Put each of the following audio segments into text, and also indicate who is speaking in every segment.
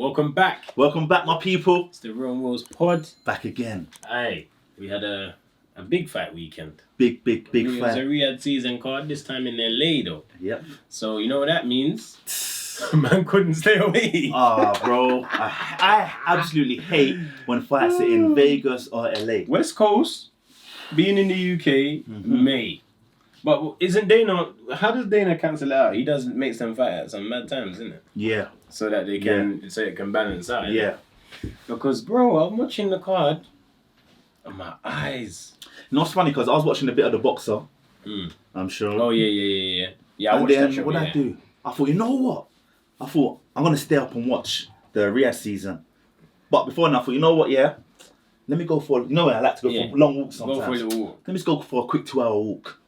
Speaker 1: Welcome back.
Speaker 2: Welcome back, my people.
Speaker 1: It's the RILxWILLS pod.
Speaker 2: Back again.
Speaker 1: Hey, we had a big fight weekend.
Speaker 2: Big
Speaker 1: It was
Speaker 2: fight.
Speaker 1: a Riyadh season card, this time in LA though.
Speaker 2: Yep.
Speaker 1: So you know what that means? Man couldn't stay away.
Speaker 2: Bro. I absolutely hate when fights are in Vegas or LA.
Speaker 1: West Coast, being in the UK, May. But isn't Dana, how does Dana cancel it out? He does make them fight at some mad times, isn't it?
Speaker 2: Yeah.
Speaker 1: So that they can, so it can balance out.
Speaker 2: Yeah.
Speaker 1: Because bro, I'm watching the card and my eyes.
Speaker 2: You know what's funny? Because I was watching a bit of The Boxer. I'm sure.
Speaker 1: Oh, yeah. Yeah, I
Speaker 2: and
Speaker 1: watched
Speaker 2: then
Speaker 1: that show,
Speaker 2: what
Speaker 1: yeah.
Speaker 2: I do? I thought, you know what? I thought, I'm going to stay up and watch the Riyadh season. But before that, I thought, you know what, yeah? Let me go for, you know what, I like to go for long walks sometimes.
Speaker 1: Go for a little walk.
Speaker 2: Let me just go for a quick 2-hour walk.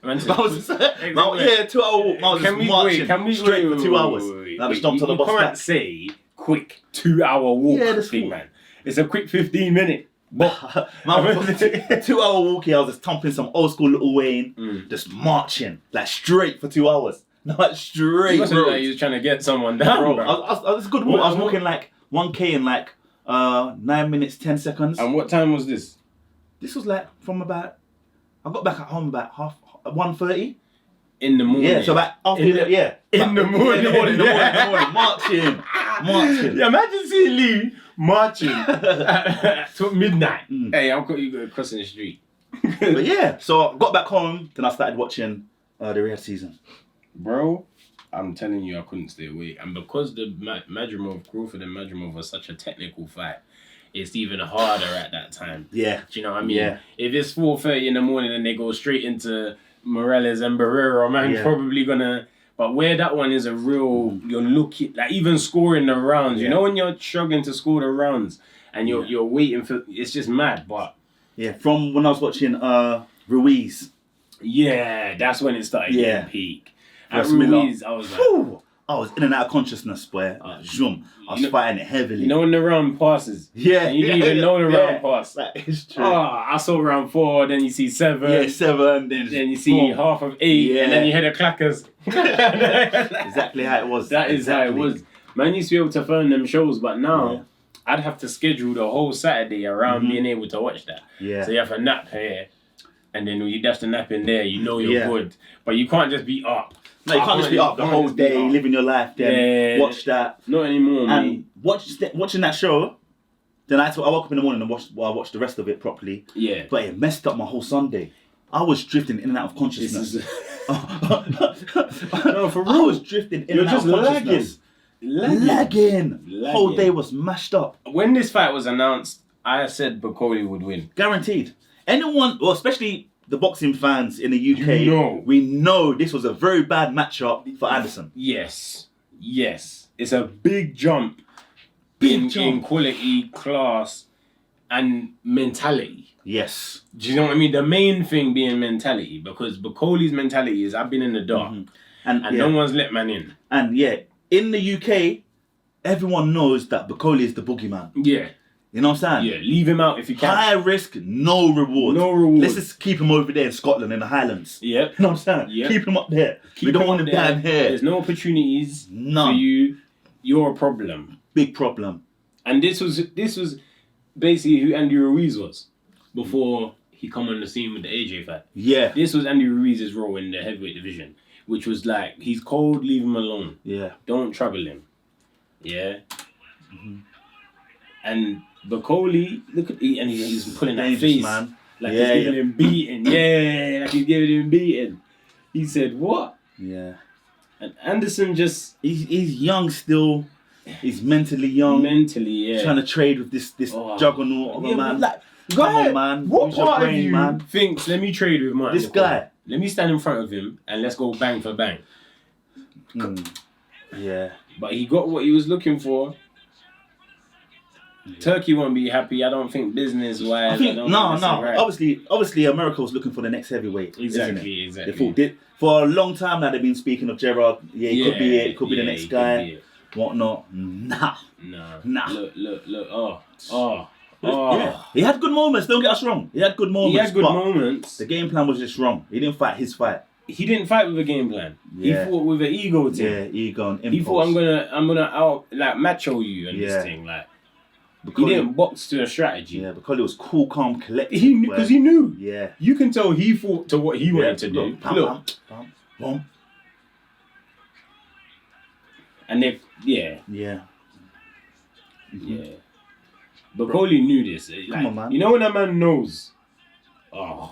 Speaker 1: Exactly.
Speaker 2: 2-hour walk. I was just marching straight for 2 hours. And I just jumped on the bus
Speaker 1: You
Speaker 2: back.
Speaker 1: can't say quick 2-hour walk,
Speaker 2: Yeah, that's
Speaker 1: big
Speaker 2: cool.
Speaker 1: man. It's a quick 15-minute.
Speaker 2: Man, 2-hour walk here, I was just thumping some old school Little Wayne, just marching, like straight for 2 hours. Like straight,
Speaker 1: It wasn't
Speaker 2: bro.
Speaker 1: like you was trying to get someone down, bro.
Speaker 2: I was a good walk. I was walking like 1K in like 9 minutes, 10 seconds.
Speaker 1: And what time was this?
Speaker 2: This was like from about, I got back at home about 1:30.
Speaker 1: In the morning.
Speaker 2: Yeah, so about after
Speaker 1: In the morning.
Speaker 2: In the morning, marching.
Speaker 1: Yeah, imagine seeing Lee marching to midnight. Hey, I'll got you crossing the street.
Speaker 2: But yeah, so I got back home, then I started watching the Riyadh season.
Speaker 1: Bro, I'm telling you, I couldn't stay away. And because the Madrimov, Crawford and Madrimov was such a technical fight, it's even harder at that time.
Speaker 2: Yeah.
Speaker 1: Do you know what I mean?
Speaker 2: Yeah.
Speaker 1: If it's 4:30 in the morning and they go straight into Morales and Barrera, man's probably gonna... But where that one is a real... You're looking... Like, even scoring the rounds. You know when you're struggling to score the rounds and you're waiting for... It's just mad, but...
Speaker 2: Yeah, from when I was watching Ruiz.
Speaker 1: Yeah, that's when it started getting peak. At
Speaker 2: Ruiz Miller.
Speaker 1: Ruiz, I was like...
Speaker 2: Whew, I was in and out of consciousness, boy. Zoom. I was fighting it heavily.
Speaker 1: You know when the round passes?
Speaker 2: Yeah.
Speaker 1: And you didn't even know the round passed.
Speaker 2: That is true.
Speaker 1: I saw round 4, then you see 7.
Speaker 2: Yeah, 7. Then
Speaker 1: you see half of 8, and then you hear the clackers.
Speaker 2: Exactly how it was.
Speaker 1: That is how it was. Man used to be able to film them shows, but now I'd have to schedule the whole Saturday around being able to watch that.
Speaker 2: Yeah.
Speaker 1: So you have a nap here, and then when you dash the nap in there, you know you're good. But you can't just be up.
Speaker 2: No, you can't just be up the whole day, living your life, then watch that.
Speaker 1: Not anymore, man.
Speaker 2: And watching that show, then I woke up in the morning and watched the rest of it properly.
Speaker 1: Yeah.
Speaker 2: But it messed up my whole Sunday. I was drifting in and out of consciousness.
Speaker 1: No, for real.
Speaker 2: I was drifting in and out of consciousness. Lagging. Whole day was mashed up.
Speaker 1: When this fight was announced, I said Bukoli would win.
Speaker 2: Guaranteed. Anyone, well, especially the boxing fans in the UK, we know this was a very bad matchup for Anderson.
Speaker 1: Yes. It's a big jump. In quality, class, and mentality.
Speaker 2: Yes.
Speaker 1: Do you know what I mean? The main thing being mentality, because Bukoli's mentality is I've been in the dark and no one's let man in.
Speaker 2: And in the UK, everyone knows that Bukoli is the boogeyman.
Speaker 1: Yeah.
Speaker 2: You know what I'm saying?
Speaker 1: Yeah, leave him out if you can.
Speaker 2: High risk, no reward.
Speaker 1: No reward.
Speaker 2: Let's just keep him over there in Scotland, in the Highlands.
Speaker 1: Yep.
Speaker 2: You know what I'm saying?
Speaker 1: Yep.
Speaker 2: Keep him up there. We don't want him down here.
Speaker 1: There's no opportunities
Speaker 2: None.
Speaker 1: for you. You're a problem.
Speaker 2: Big problem.
Speaker 1: And this was basically who Andy Ruiz was before he come on the scene with the AJ fight.
Speaker 2: Yeah.
Speaker 1: This was Andy Ruiz's role in the heavyweight division, which was like, he's cold, leave him alone.
Speaker 2: Yeah.
Speaker 1: Don't trouble him. Yeah. And Bukoli, look at and he's pulling that face,
Speaker 2: man.
Speaker 1: like he's giving him beating. Yeah, like he's giving him beating. He said, "What?"
Speaker 2: Yeah.
Speaker 1: And Anderson just
Speaker 2: he's young still. He's mentally young. Trying to trade with this juggernaut of a man.
Speaker 1: Like,
Speaker 2: Come on, man.
Speaker 1: What
Speaker 2: Use your
Speaker 1: part
Speaker 2: brain,
Speaker 1: of you
Speaker 2: man.
Speaker 1: thinks, let me trade with Martin?
Speaker 2: This guy.
Speaker 1: Let me stand in front of him and let's go bang for bang.
Speaker 2: Yeah.
Speaker 1: But he got what he was looking for. Turkey won't be happy. I don't think business-wise.
Speaker 2: I think right. Obviously, America was looking for the next heavyweight.
Speaker 1: Exactly.
Speaker 2: They thought for a long time now they've been speaking of Gerard. Yeah, he could be it. Could be the next guy. Whatnot? Nah.
Speaker 1: Look.
Speaker 2: Yeah. He had good moments. Don't get us wrong. He had good moments.
Speaker 1: He had good moments.
Speaker 2: The game plan was just wrong. He didn't fight his fight.
Speaker 1: he didn't fight with a game plan.
Speaker 2: Yeah.
Speaker 1: He fought with an ego thing.
Speaker 2: Yeah, ego and impulse.
Speaker 1: He thought I'm gonna out like macho you and this thing like.
Speaker 2: Because
Speaker 1: he didn't box to a strategy.
Speaker 2: Yeah, because it was cool, calm, collected.
Speaker 1: He knew because he knew.
Speaker 2: Yeah.
Speaker 1: You can tell he fought to what he wanted to do. Look.
Speaker 2: Bam.
Speaker 1: And they
Speaker 2: Yeah.
Speaker 1: Yeah. But Coley knew this. Like,
Speaker 2: Come on, man.
Speaker 1: You know when a man knows. The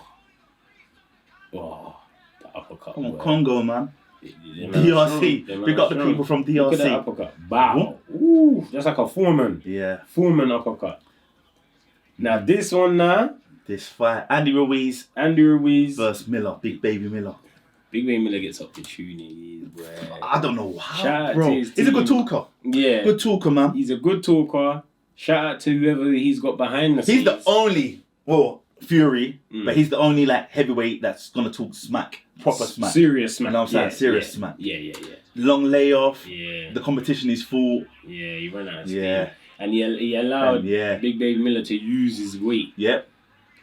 Speaker 1: uppercut.
Speaker 2: Come on, Congo, man.
Speaker 1: DRC.
Speaker 2: Big up the people from DRC.
Speaker 1: Look at that uppercut. Bow. Ooh, that's like a Foreman.
Speaker 2: Yeah.
Speaker 1: Foreman uppercut. Now this one now.
Speaker 2: This fight. Andy Ruiz versus Miller. Big Baby Miller.
Speaker 1: Big Baby Miller gets opportunities, bro.
Speaker 2: I don't know how,
Speaker 1: Shout
Speaker 2: bro.
Speaker 1: out to his
Speaker 2: He's a
Speaker 1: team.
Speaker 2: good talker.
Speaker 1: Yeah.
Speaker 2: Good talker, man.
Speaker 1: He's a good talker. Shout out to whoever he's got behind the scenes.
Speaker 2: He's the only, Fury, but he's the only like heavyweight that's gonna talk smack, proper smack.
Speaker 1: Serious smack.
Speaker 2: You know what I'm saying? Serious smack.
Speaker 1: Yeah.
Speaker 2: Long layoff.
Speaker 1: Yeah.
Speaker 2: The competition is full.
Speaker 1: Yeah, he ran out of steam.
Speaker 2: Yeah.
Speaker 1: And he allowed
Speaker 2: And
Speaker 1: Big Baby Miller to use his weight.
Speaker 2: Yep.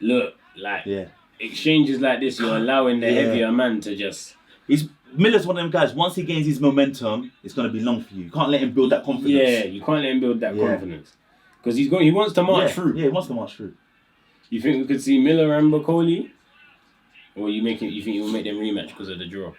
Speaker 1: Look, like
Speaker 2: Yeah.
Speaker 1: exchanges like this, you're allowing the heavier man to just.
Speaker 2: Miller's one of them guys. Once he gains his momentum, it's gonna be long for you. You can't let him build that confidence.
Speaker 1: Yeah, you can't let him build that confidence because he wants to march through.
Speaker 2: Yeah, he wants to march through.
Speaker 1: You think we could see Miller and Bacoli, or you think you'll make them rematch because of the draw?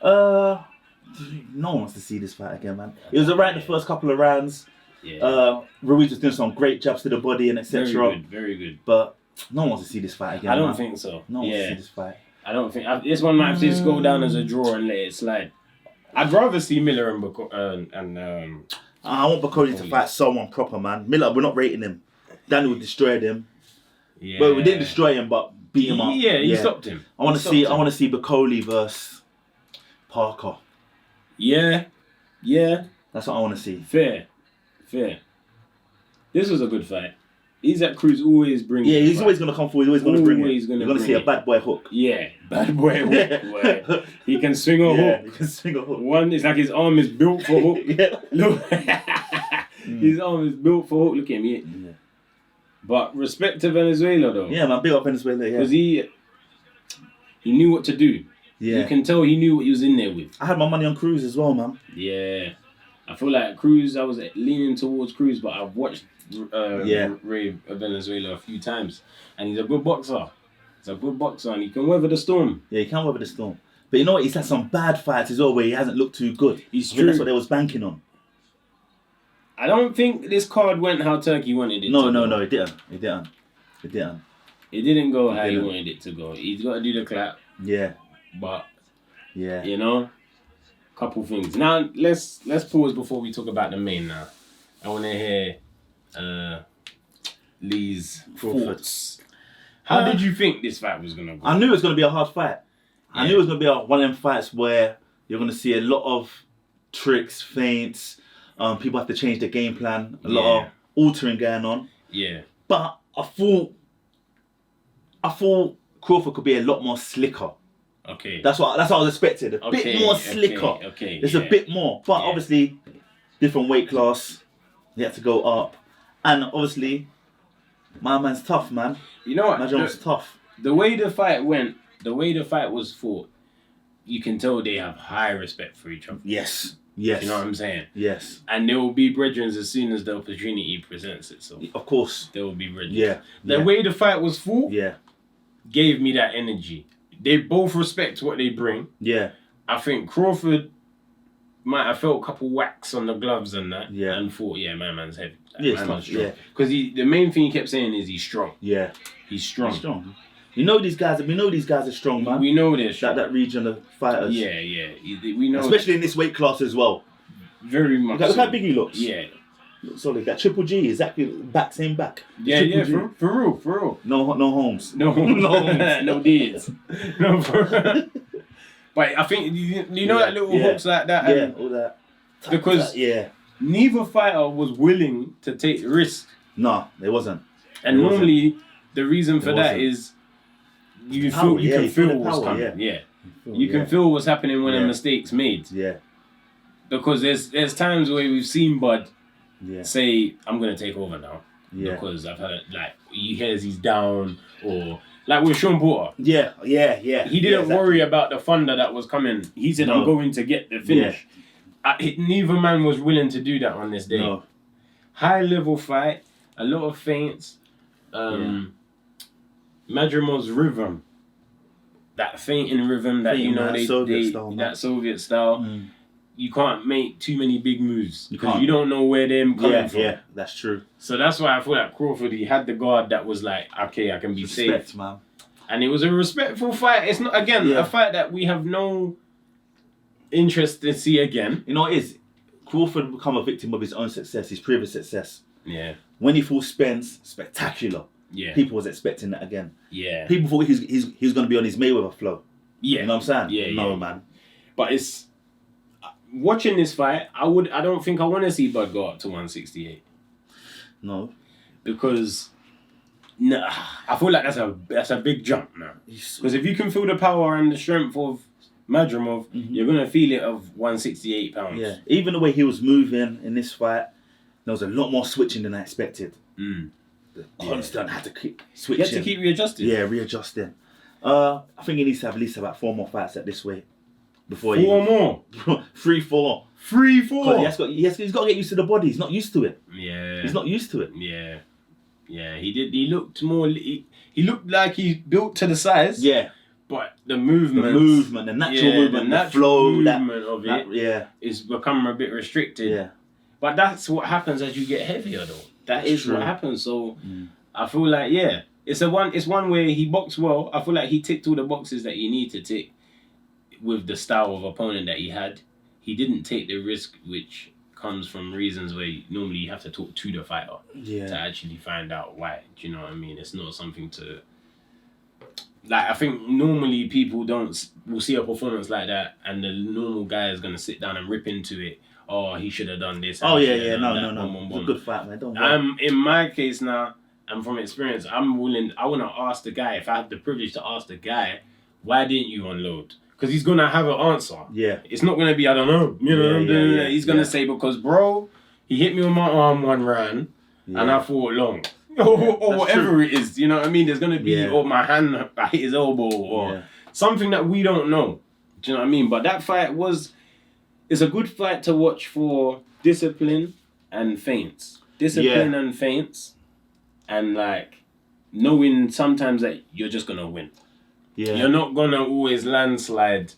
Speaker 2: No one wants to see this fight again, man. It was alright the first couple of rounds.
Speaker 1: Yeah.
Speaker 2: Ruiz was doing some great jabs to the body and etc.
Speaker 1: Very good.
Speaker 2: But no one wants to see this fight again.
Speaker 1: I don't think so.
Speaker 2: No one wants to see this fight.
Speaker 1: I don't think this one might just go down as a draw and let it slide. I'd rather see Miller and
Speaker 2: I want Bacoli to fight someone proper, man. Miller, we're not rating him. Danny would destroy him.
Speaker 1: Yeah.
Speaker 2: Well, we didn't destroy him, but beat him up.
Speaker 1: Yeah, he stopped him.
Speaker 2: I want to see Bacoli versus Parker.
Speaker 1: Yeah.
Speaker 2: That's what I want to see.
Speaker 1: Fair. This was a good fight. Isaac Cruz always brings.
Speaker 2: Yeah, he's always gonna come forward. He's always gonna bring it. You're gonna see a bad boy hook.
Speaker 1: Yeah, bad boy hook. Boy. He can swing a hook.
Speaker 2: He can swing a hook.
Speaker 1: One, it's like his arm is built for hook.
Speaker 2: Yeah.
Speaker 1: Look, his arm is built for hook. Look at him. Yeah. But respect to Venezuela though.
Speaker 2: Yeah, man, big up Venezuela. Yeah.
Speaker 1: Because he knew what to do.
Speaker 2: Yeah.
Speaker 1: You can tell he knew what he was in there with.
Speaker 2: I had my money on Cruz as well, man.
Speaker 1: Yeah. I feel like Cruz, I was leaning towards Cruz, but I've watched Ray of Venezuela a few times. And he's a good boxer. And he can weather the storm.
Speaker 2: Yeah, he can weather the storm. But you know what? He's had some bad fights as well where he hasn't looked too good.
Speaker 1: He's
Speaker 2: true. That's what they was banking on.
Speaker 1: I don't think this card went how Turkey wanted it to go.
Speaker 2: No, it didn't. It
Speaker 1: didn't go how he wanted it to go. He's got to do the clap.
Speaker 2: Yeah.
Speaker 1: But,
Speaker 2: yeah,
Speaker 1: couple things. Now, let's pause before we talk about the main now. I want to hear Lee's thoughts. How did you think this fight was going to go?
Speaker 2: I knew it was going to be a hard fight.
Speaker 1: Yeah.
Speaker 2: I knew it was going to be one of them fights where you're going to see a lot of tricks, feints. People have to change their game plan. A lot of altering going on.
Speaker 1: Yeah.
Speaker 2: But I thought Crawford could be a lot more slicker.
Speaker 1: Okay.
Speaker 2: That's what I was expecting. A bit more slicker.
Speaker 1: Okay.
Speaker 2: There's a bit more. But obviously, different weight class. He had to go up. And obviously, my man's tough, man.
Speaker 1: You know what?
Speaker 2: Madrimov's tough.
Speaker 1: The way the fight went, the way the fight was fought, you can tell they have high respect for each other.
Speaker 2: Yes.
Speaker 1: You know what I'm saying?
Speaker 2: Yes.
Speaker 1: And there will be brethren as soon as the opportunity presents itself.
Speaker 2: Of course.
Speaker 1: There will be brethren.
Speaker 2: Yeah.
Speaker 1: The way the fight was fought
Speaker 2: gave
Speaker 1: me that energy. They both respect what they bring.
Speaker 2: Yeah.
Speaker 1: I think Crawford might have felt a couple whacks on the gloves and that.
Speaker 2: Yeah.
Speaker 1: And thought, my man's heavy.
Speaker 2: My
Speaker 1: man's
Speaker 2: strong.
Speaker 1: Because the main thing he kept saying is he's strong.
Speaker 2: Yeah.
Speaker 1: He's strong.
Speaker 2: He's strong. We know these guys are strong, man.
Speaker 1: We know they're strong.
Speaker 2: That region of fighters.
Speaker 1: Yeah. We know.
Speaker 2: Especially in this weight class as well.
Speaker 1: Very much.
Speaker 2: Look how big he looks.
Speaker 1: Yeah.
Speaker 2: Looks solid. That Triple G, exactly same back.
Speaker 1: Yeah, for real.
Speaker 2: No Holmes.
Speaker 1: No Holmes. No Diaz. No, for real. But I think, you know that little hooks like that?
Speaker 2: Yeah, all that.
Speaker 1: Because neither fighter was willing to take risk.
Speaker 2: No, it wasn't.
Speaker 1: And normally, the reason for that is you can feel what's coming. Yeah. You can feel what's happening when a mistake's made.
Speaker 2: Yeah.
Speaker 1: Because there's times where we've seen Bud say, I'm going to take over now. because I've had he hears he's down or like with Sean Porter.
Speaker 2: Yeah.
Speaker 1: He didn't worry about the thunder that was coming. He said, "I'm going to get the finish." Neither man was willing to do that on this day.
Speaker 2: No.
Speaker 1: High level fight, a lot of feints. Madrimov's rhythm, that feinting rhythm that that Soviet style. You can't make too many big moves because you don't know where they're coming from.
Speaker 2: Yeah, that's true.
Speaker 1: So that's why I feel like Crawford, he had the guard that was like, okay, I can be safe,
Speaker 2: man.
Speaker 1: And it was a respectful fight. It's not a fight that we have no interest to see again.
Speaker 2: You know what it is? Crawford become a victim of his own success, his previous success.
Speaker 1: Yeah.
Speaker 2: When he fought Spence, spectacular.
Speaker 1: Yeah.
Speaker 2: People was expecting that again.
Speaker 1: Yeah.
Speaker 2: People thought he was going to be on his Mayweather flow.
Speaker 1: Yeah.
Speaker 2: You know what I'm saying?
Speaker 1: Yeah.
Speaker 2: No, man.
Speaker 1: But it's watching this fight. I don't think I want to see Bud go up to 168.
Speaker 2: No.
Speaker 1: Because I feel like that's a big jump now. Because if you can feel the power and the strength of Madrimov, you're gonna feel it of 168 pounds.
Speaker 2: Yeah. Even the way he was moving in this fight, there was a lot more switching than I expected. Constant had to keep switching.
Speaker 1: You had to keep readjusting.
Speaker 2: Yeah, readjusting. I think he needs to have at least about 4 more fights at this weight. Before
Speaker 1: 4 more?
Speaker 2: 3, 4.
Speaker 1: 3, 4?
Speaker 2: He's got to get used to the body. He's not used to it.
Speaker 1: Yeah.
Speaker 2: He's not used to it.
Speaker 1: Yeah. Yeah, he did. He looked more. He looked like he built to the size.
Speaker 2: Yeah.
Speaker 1: But the movement,
Speaker 2: the natural movement, the flow, movement
Speaker 1: of it is become a bit restricted.
Speaker 2: Yeah.
Speaker 1: But that's what happens as you get heavier, though. That is what happens. So I feel like it's one where he boxed well. I feel like he ticked all the boxes that you need to tick with the style of opponent that he had. He didn't take the risk, which comes from reasons where normally you have to talk to the fighter to actually find out why. Do you know what I mean? It's not something to... Like, I think normally people will see a performance like that and the normal guy is going to sit down and rip into it. Oh, he should have done this.
Speaker 2: Oh, yeah. No. It's a good fight, man. Don't worry.
Speaker 1: In my case now, and from experience, I want to ask the guy, if I had the privilege to ask the guy, why didn't you unload? Because he's going to have an answer. Yeah. It's not going to be, I don't know. You know, he's going to say, because, bro, he hit me on my arm 1 round and I fought long. Or whatever it is. You know what I mean? There's going to be, or my hand, I hit his elbow, or something that we don't know. Do you know what I mean? But that fight it's a good fight to watch for discipline and feints. Discipline and feints. And, like, knowing sometimes that you're just going to win. Yeah. You're not going to always landslide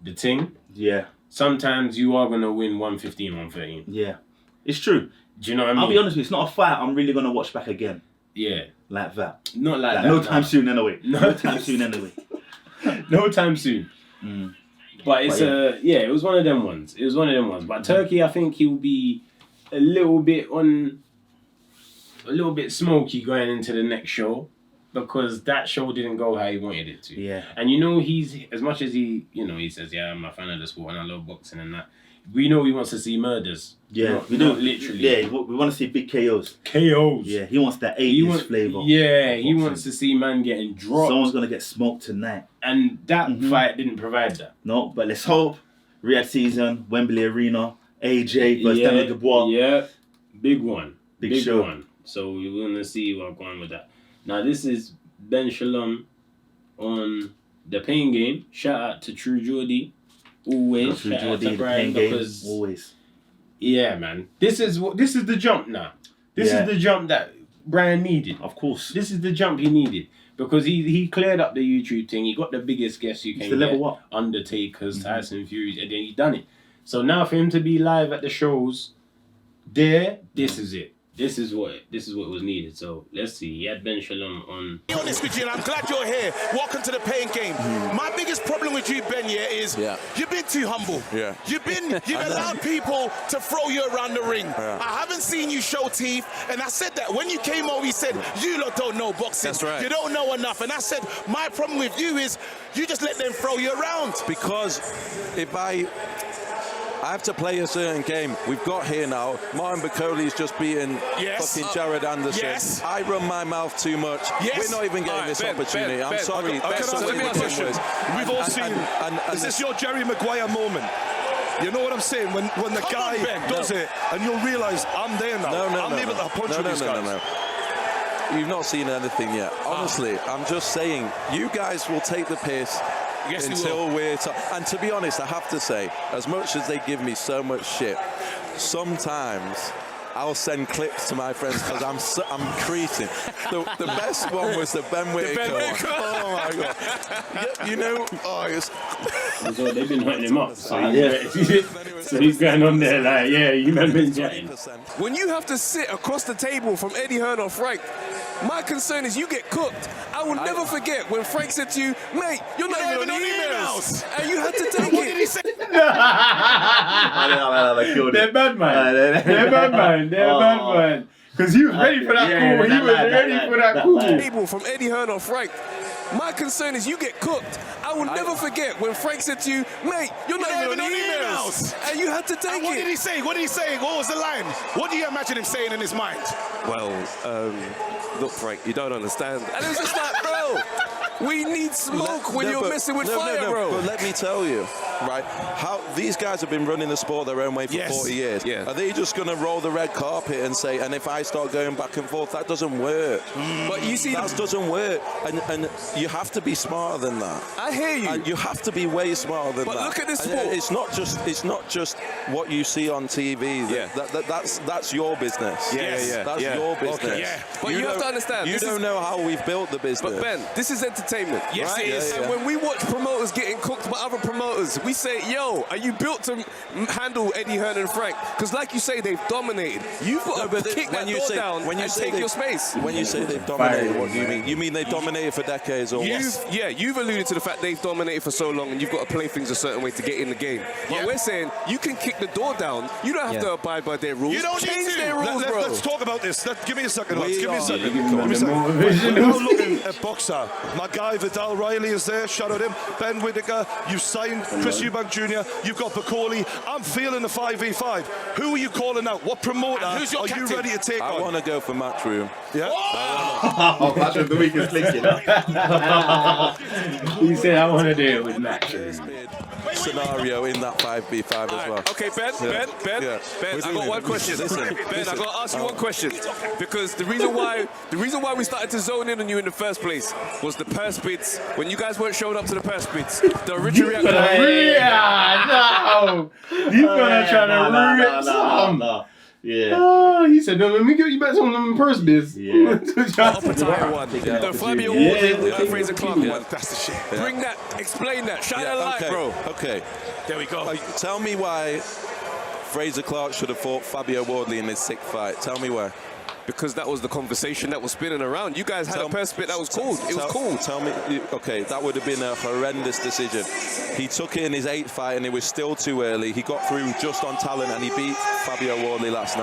Speaker 1: the thing. Yeah. Sometimes you are going to win 115, 113.
Speaker 2: Yeah. It's true.
Speaker 1: Do you know what I mean?
Speaker 2: I'll be honest with you, it's not a fight I'm really going to watch back again.
Speaker 1: Yeah.
Speaker 2: Like that.
Speaker 1: Not like that.
Speaker 2: No time soon anyway. No time soon anyway.
Speaker 1: No time soon. But it's it was one of them ones. But Turkey, I think he'll be a little bit smoky going into the next show. Because that show didn't go how he wanted it to. Yeah. And you know, he's, as much as he says, I'm a fan of the sport and I love boxing and that, we know he wants to see murders. Yeah, we do. Literally.
Speaker 2: Yeah, we want to see big KOs.
Speaker 1: KOs.
Speaker 2: Yeah, he wants that 80s flavour.
Speaker 1: Yeah, he wants to see man getting dropped.
Speaker 2: Someone's going to get smoked tonight.
Speaker 1: And that fight didn't provide that.
Speaker 2: No, but let's hope. Riyadh season, Wembley Arena, AJ versus Daniel Dubois.
Speaker 1: Yeah, big one. Big
Speaker 2: show.
Speaker 1: One. So we're going to see what's going with that. Now, this is Ben Shalom on the Pain Game. Shout out to True Geordie. Always. Shout out to Brian because...
Speaker 2: Always.
Speaker 1: Yeah, man. This is the jump now. This is the jump that Brian needed.
Speaker 2: Of course.
Speaker 1: This is the jump he needed. Because he cleared up the YouTube thing. He got the biggest guests you can get.
Speaker 2: Level what?
Speaker 1: Undertakers, Tyson Fury, and then he done it. So now for him to be live at the shows, this is it. This is what was needed. So let's see. He had Ben Shalom on.
Speaker 3: Be honest with you, and I'm glad you're here. Welcome to the Pain Game. My biggest problem with you, Ben, is you've been too humble. Yeah. You've allowed people to throw you around the ring. Yeah. I haven't seen you show teeth, and I said that when you came over, you said you lot don't know boxing. That's right. You don't know enough, and I said my problem with you is you just let them throw you around.
Speaker 4: Because if I have to play a certain game. We've got here now. Martin Bacoli's just beaten fucking Jared Anderson. Yes. I run my mouth too much. Yes. We're not even getting this opportunity. I'm sorry.
Speaker 3: We've all seen. Is this your Jerry Maguire moment? You know what I'm saying? When the guy does it, and you'll realise I'm there now. I'm able to punch with these guys.
Speaker 4: You've not seen anything yet. Honestly, I'm just saying, you guys will take the piss until we're... And to be honest, I have to say, as much as they give me so much shit, sometimes I'll send clips to my friends because I'm creasing. The best one was the Ben Whittaker one. Oh my God. You know,
Speaker 1: So they've been hitting him up. So he's going on there like, yeah, you man been chatting.
Speaker 5: When you have to sit across the table from Eddie Hearn or Frank, my concern is you get cooked. I will never forget when Frank said to you, mate, you're not even on emails. And you had to take it. What did he say?
Speaker 1: They're bad man. They're bad man. Because he was ready for that call. He was ready for that call.
Speaker 5: Table from Eddie Hearn or Frank. My concern is you get cooked. I will never forget when Frank said to you, mate, you're not even on emails. And you had to take it.
Speaker 3: What did he say? What did he say? What was the line? What do you imagine him saying in his mind?
Speaker 5: Well, look, Frank, you don't understand. And it was just like, bro, we need smoke when you're messing with fire, bro.
Speaker 4: But let me tell you, right, how these guys have been running the sport their own way for 40 years.
Speaker 5: Yeah.
Speaker 4: Are they just going to roll the red carpet and say, and if I start going back and forth, that doesn't work.
Speaker 5: But you see,
Speaker 4: that doesn't work. And you have to be smarter than that.
Speaker 5: I hear you.
Speaker 4: And you have to be way smarter than that.
Speaker 5: But look at this sport.
Speaker 4: It's not just what you see on TV.
Speaker 5: Yeah.
Speaker 4: That's your business.
Speaker 5: Yeah.
Speaker 4: That's your business.
Speaker 5: Okay. Yeah. But you have to understand.
Speaker 4: You don't know how we've built the business.
Speaker 5: But Ben, this is entertainment.
Speaker 3: Yes,
Speaker 5: right?
Speaker 3: it is.
Speaker 5: And when we watch promoters getting cooked by other promoters, we say, yo, are you built to handle Eddie Hearn and Frank? Because like you say, they've dominated. You've got to kick that door down and take your space.
Speaker 4: When you say they've dominated, what do you mean? You mean they've dominated for decades or what?
Speaker 5: You've alluded to the fact they've dominated for so long and you've got to play things a certain way to get in the game. But we're saying you can kick the door down. You don't have to abide by their rules.
Speaker 3: You don't
Speaker 5: change
Speaker 3: need to.
Speaker 5: their rules, bro.
Speaker 3: Let's talk about this. Give me a second, lads. Give me a second.
Speaker 1: Give me a second.
Speaker 3: We're now looking at boxer. My guy Viddal Riley is there. Shout out him. Ben Whittaker. You signed Chris Eubank Jr. You've got Bacoli. I'm feeling the 5v5. Who are you calling out? What promoter are you ready to take on?
Speaker 4: I want to go for Matchroom.
Speaker 3: Yeah.
Speaker 2: Oh, that's the weakest link, you know.
Speaker 1: He said, I want to do it with Matrimony.
Speaker 4: Scenario in that 5v5 as well.
Speaker 5: Okay, Ben, I got one question. Ben, I got to ask you one question because the reason why we started to zone in on you in the first place was the purse bids. When you guys weren't showing up to the purse bids, the original reaction.
Speaker 1: No! He's gonna try to rip some.
Speaker 2: Yeah.
Speaker 1: Oh, he said, no, let me give you back some of them purse bids.
Speaker 2: Yeah.
Speaker 5: Oppenheimer one. The Fabio Ward, Fraser Clark one.
Speaker 3: That's the shit.
Speaker 5: Bring that, explain that, shine a light, bro.
Speaker 4: Okay.
Speaker 3: There we go.
Speaker 4: Tell me why Fraser Clark should have fought Fabio Wardley in his sixth fight. Tell me why.
Speaker 5: Because that was the conversation that was spinning around. You guys had a purse bid that was cool. It was cool.
Speaker 4: Tell me, okay, that would have been a horrendous decision. He took it in his 8th fight and it was still too early. He got through just on talent and he beat Fabio Wardley that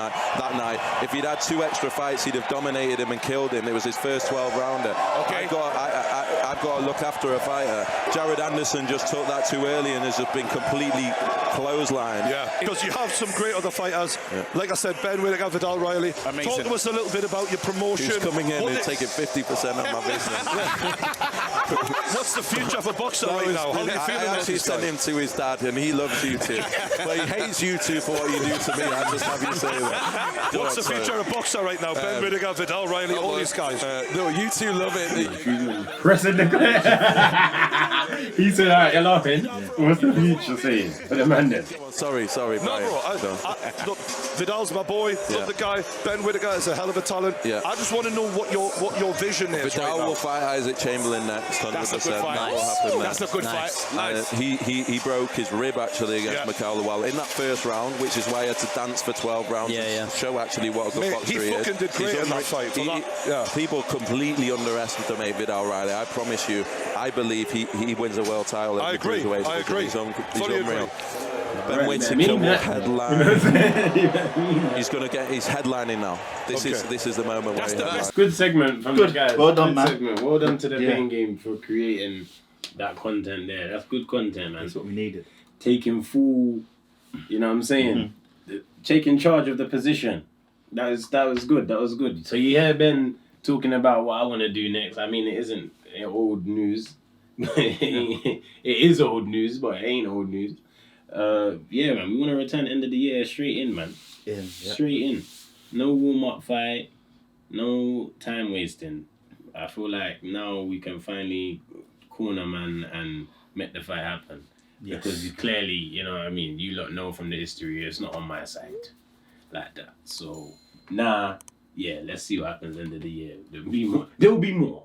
Speaker 4: night. If he'd had 2 extra fights, he'd have dominated him and killed him. It was his first 12-rounder.
Speaker 3: Okay.
Speaker 4: I've got to look after a fighter. Jared Anderson just took that too early and has just been completely clotheslined.
Speaker 3: Yeah, because you have some great other fighters. Yeah. Like I said, Ben Whittaker, Viddal Riley. Amazing. Talk to us a little bit about your promotion.
Speaker 4: Who's coming in and taking 50% of my business.
Speaker 3: What's the future for boxer right now? How are you feeling?
Speaker 4: I actually sent him to his dad and he loves you two. But he hates you two for what you do to me. I just have you say that.
Speaker 3: What's the future of boxer right now? Ben Whittaker, Viddal Riley, all these guys.
Speaker 4: No, you two love it.
Speaker 1: Pressing the He said, all right, you're laughing. What's the future saying for the man then?
Speaker 4: Sorry,
Speaker 3: No, bro. Look, Vidal's my boy. Love the guy. Ben Whittaker is a hell of a talent.
Speaker 4: Yeah.
Speaker 3: I just want to know what your vision is.
Speaker 4: Viddal
Speaker 3: right now.
Speaker 4: will fight Isaac Chamberlain next. 100%.
Speaker 3: That's a good fight.
Speaker 4: That will happen
Speaker 3: That's a good fight. Nice.
Speaker 4: He broke his rib actually against Mikhail Lawal in that first round, which is why he had to dance for 12 rounds. Show actually what a good boxer he is.
Speaker 3: He fucking did great in that fight.
Speaker 4: People completely underestimate Viddal Riley. I promise you. I believe he wins a world title.
Speaker 3: I agree.
Speaker 4: He's unreal. Ben Whittaker will headline. He's going to get his headlining now. This is the moment where he's
Speaker 1: good segment from the guys.
Speaker 2: Well done, man.
Speaker 1: Segment. Well done to the Pain Game for creating that content there. That's good content, man.
Speaker 2: That's what we needed.
Speaker 1: Taking full, you know what I'm saying? Taking charge of the position. That was good. That was good. So you hear Ben talking about what I want to do next. I mean, it isn't old news. It is old news, but it ain't old news. Yeah, man, we want to return end of the year straight in, man. Straight in. No warm-up fight. no time wasting. I feel like now we can finally corner man and make the fight happen.
Speaker 2: Yes.
Speaker 1: Because clearly, you know what I mean, you lot know from the history, it's not on my side like that. So, let's see what happens end of the year. There'll be more.